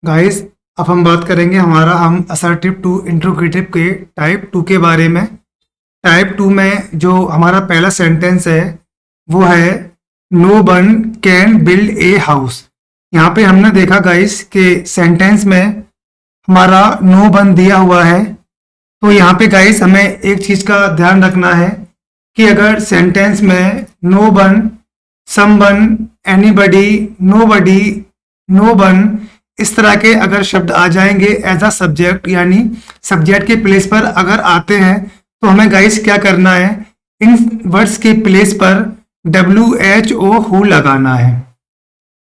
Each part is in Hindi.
गाइस, अब हम बात करेंगे हम असर्टिव टू इंट्रोगेटिव के टाइप 2 के बारे में। टाइप 2 में जो हमारा पहला सेंटेंस है वो है no one can build a house. यहाँ पे हमने देखा गाइस कि सेंटेंस में हमारा नो वन दिया हुआ है। तो यहाँ पे गाइस हमें एक चीज़ का ध्यान रखना है कि अगर सेंटेंस में no one, someone, anybody, nobody, no one इस तरह के अगर शब्द आ जाएंगे एज अ सब्जेक्ट, यानी सब्जेक्ट के प्लेस पर अगर आते हैं तो हमें गाइस क्या करना है, इन वर्ड्स के प्लेस पर WHO हु लगाना है।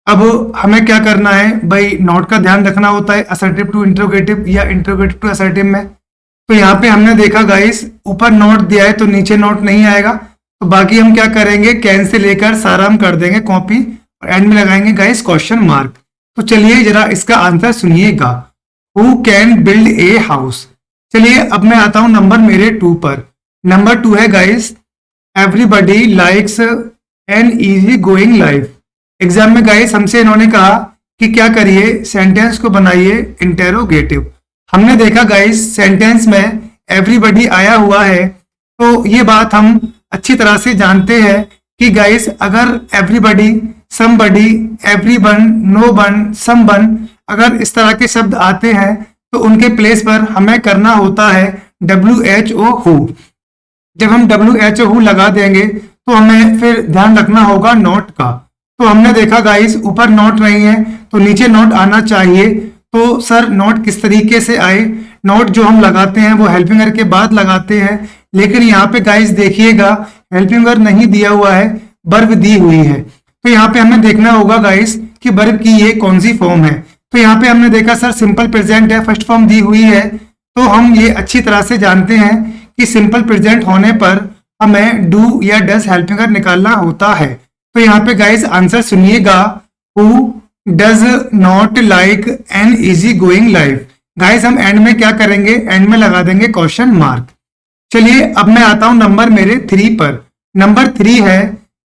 अब हमें क्या करना है भाई, नोट का ध्यान रखना होता है असर्टिव टू इंट्रोगेटिव या इंट्रोगेटिव टू असर्टिव में। तो यहाँ पे हमने देखा गाइस ऊपर नोट दिया है तो नीचे नोट नहीं आएगा, तो बाकी हम क्या करेंगे, कैन से लेकर सारा हम कर देंगे कॉपी और एंड में लगाएंगे गाइस क्वेश्चन मार्क। तो चलिए जरा इसका आंसर सुनिएगा, who can build a house. चलिए अब मैं आता हूं नंबर मेरे 2 पर। नंबर 2 है guys everybody likes an easy going life. Exam में गाइस हमसे इन्होंने कहा कि क्या करिए, सेंटेंस को बनाइए इंटेरोगेटिव। हमने देखा गाइस सेंटेंस में एवरीबडी आया हुआ है, तो ये बात हम अच्छी तरह से जानते हैं कि गाइस अगर everybody, somebody, everyone, known, someone अगर इस तरह के शब्द आते हैं तो उनके प्लेस पर हमें करना होता है WHO हु। जब हम WHO हु लगा देंगे तो हमें फिर ध्यान रखना होगा नोट का। तो हमने देखा गाइस ऊपर नोट नहीं है तो नीचे नोट आना चाहिए। तो सर नोट किस तरीके से आए, नोट जो हम लगाते हैं वो हेल्पिंग वर्ब के बाद लगाते हैं, लेकिन यहाँ पे गाइस देखिएगा हेल्पिंग वर्ब नहीं दिया हुआ है, वर्ब दी हुई है। तो यहाँ पे हमें देखना होगा गाइस कि वर्ब की ये कौन सी फॉर्म है। तो यहाँ पे हमने देखा सर सिंपल प्रेजेंट है, फर्स्ट फॉर्म दी हुई है। तो हम ये अच्छी तरह से जानते हैं कि सिंपल प्रेजेंट होने पर हमें डू या डज हेल्पिंग वर्ब निकालना होता है। तो यहाँ पे गाइस आंसर सुनिएगा, who does not like an easy going life. Guys हम एंड में क्या करेंगे, एंड में लगा देंगे क्वेश्चन मार्क। चलिए अब मैं आता हूं नंबर मेरे 3 पर। नंबर 3 है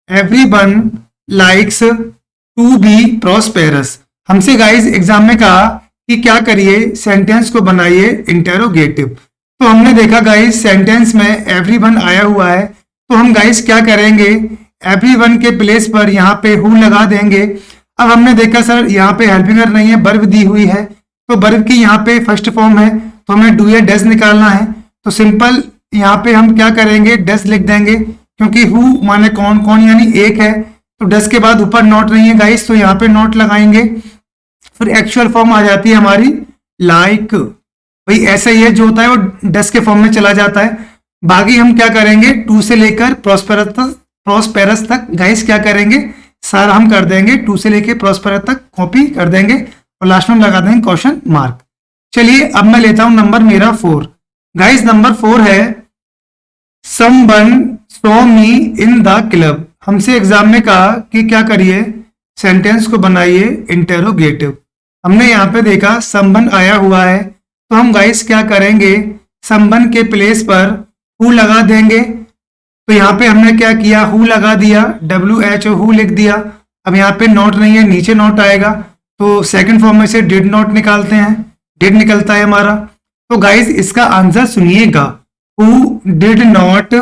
everyone likes to be prosperous. हमसे गाइस एग्जाम में कहा कि क्या करिए, सेंटेंस को बनाइए इंटेरोगेटिव। तो हमने देखा गाइस सेंटेंस में एवरीवन आया हुआ है, तो हम गाइस क्या करेंगे, एवरीवन के प्लेस पर यहाँ पे हु लगा देंगे। अब हमने देखा सर यहाँ पे हेल्पिंग वर्ब नहीं है, वर्ब दी हुई है, तो वर्ब की यहाँ पे फर्स्ट फॉर्म है तो हमें डू या डज निकालना है। तो सिंपल यहाँ पे हम क्या करेंगे, डज लिख देंगे, क्योंकि हु माने कौन, कौन यानी एक है, तो डज के बाद ऊपर नोट नहीं है गाइस, तो यहाँ पे नोट लगाएंगे। फिर एक्चुअल फॉर्म आ जाती है हमारी लाइक। भाई ऐसा ही है, जो होता है वो डज के फॉर्म में चला जाता है। बाकी हम क्या करेंगे, टू से लेकर प्रॉस्पेरस तक गाइस क्या करेंगे, सारा हम कर देंगे, टू से लेकर प्रॉस्पेरस तक कॉपी कर देंगे और लास्ट में लगा देंगे क्वेश्चन मार्क। चलिए अब मैं लेता हूं नंबर मेरा 4। गाइस नंबर 4 है someone saw me in the club. हमसे एग्जाम में कहा कि क्या करिए, सेंटेंस को बनाइए इंटेरोगेटिव। हमने यहाँ पे देखा समवन आया हुआ है, तो हम गाइस क्या करेंगे, समवन के प्लेस पर हु लगा देंगे। तो यहाँ पे हमने क्या किया, हु लगा दिया, WHO हु लिख दिया। अब यहाँ पे नोट नहीं है, नीचे नोट आएगा, तो सेकंड फॉर्म में से डिड नोट निकालते हैं, डिड निकलता है हमारा। तो गाइस इसका आंसर सुनिएगा, who did not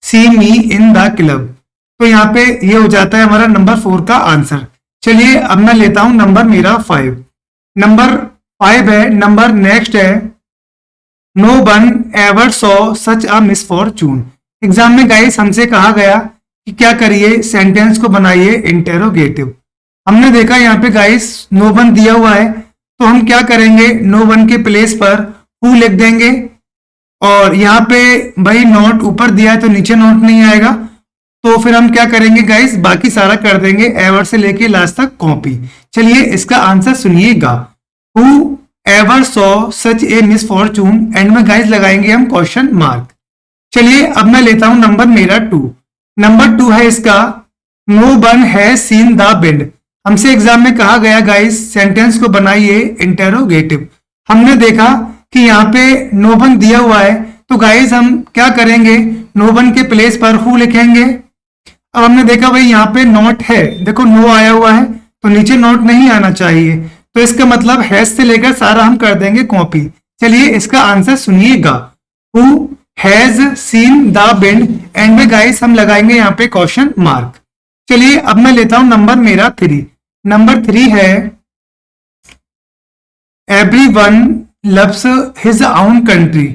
see me in the club. तो यहाँ पे ये हो जाता है हमारा नंबर 4 का आंसर। चलिए अब मैं लेता हूं नंबर मेरा 5। नंबर 5 है, नंबर नेक्स्ट है नो वन एवर सॉ सच अ मिसफॉर्चून। एग्जाम में गाइस हमसे कहा गया कि क्या करिए, सेंटेंस को बनाइए इंटेरोगेटिव। हमने देखा यहाँ पे गाइस नो वन दिया हुआ है, तो हम क्या करेंगे, नो वन के प्लेस पर हु लिख देंगे और यहाँ पे भाई नोट ऊपर दिया है तो नीचे नोट नहीं आएगा, तो फिर हम क्या करेंगे गाइस, बाकी सारा कर देंगे एवर से लेके लास्ट तक कॉपी। चलिए इसका आंसर सुनिएगा, who ever saw such A misfortune, and में गाइस लगाएंगे हम क्वेश्चन मार्क। चलिए अब मैं लेता हूं नंबर मेरा 2। नंबर 2 है इसका no one has seen the wind. हमसे एग्जाम में कहा गया गाइस सेंटेंस को बनाइए इंटेरोगेटिव। हमने देखा कि यहाँ पे नो वन दिया हुआ है, तो गाइस हम क्या करेंगे, नो वन के प्लेस पर हु लिखेंगे। अब हमने देखा भाई यहाँ पे नोट है, देखो नो आया हुआ है तो नीचे नोट नहीं आना चाहिए, तो इसका मतलब हैज से लेकर सारा हम कर देंगे कॉपी। चलिए इसका आंसर सुनिएगा, who has seen the wind, and में गाइस हम लगाएंगे यहाँ पे क्वेश्चन मार्क। चलिए अब मैं लेता हूं नंबर मेरा 3। नंबर 3 है everyone loves his own country.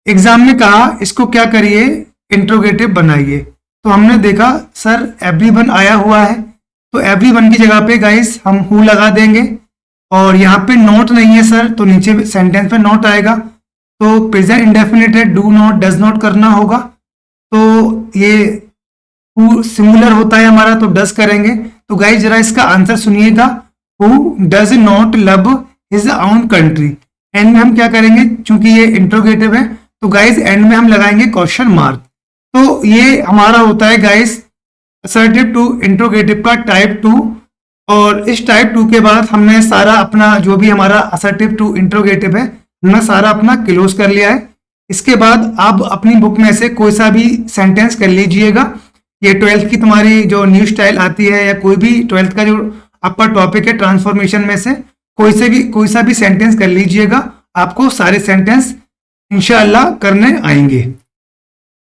Exam में कहा इसको क्या करिए, इंट्रोगेटिव बनाइए। तो हमने देखा सर एवरीवन आया हुआ है, तो एवरीवन की जगह पे गाइस हम हु लगा देंगे, और यहाँ पे नॉट नहीं है सर तो नीचे सेंटेंस पे नॉट आएगा, तो प्रेजेंट इंडेफिनिट है, डू नॉट डज नॉट करना होगा। तो ये हु सिंगुलर होता है हमारा तो डज करेंगे। तो गाइस जरा इसका आंसर सुनिएगा, who does not love his own country. And में हम क्या करेंगे, चूंकि ये इंट्रोगेटिव है तो गाइस एंड में हम लगाएंगे क्वेश्चन मार्क। तो ये हमारा होता है गाइस असर्टिव टू इंट्रोगेटिव का टाइप 2। और इस टाइप 2 के बाद हमने सारा अपना जो भी हमारा असर्टिव टू इंट्रोगेटिव है हमने सारा अपना क्लोज कर लिया है। इसके बाद आप अपनी बुक में से कोई सा भी सेंटेंस कर लीजिएगा। ये 12th की तुम्हारी जो न्यू स्टाइल आती है या कोई भी 12th का जो आपका टॉपिक है ट्रांसफॉर्मेशन में से कोई सा भी सेंटेंस कर लीजिएगा, आपको सारे सेंटेंस इंशाअल्लाह करने आएंगे।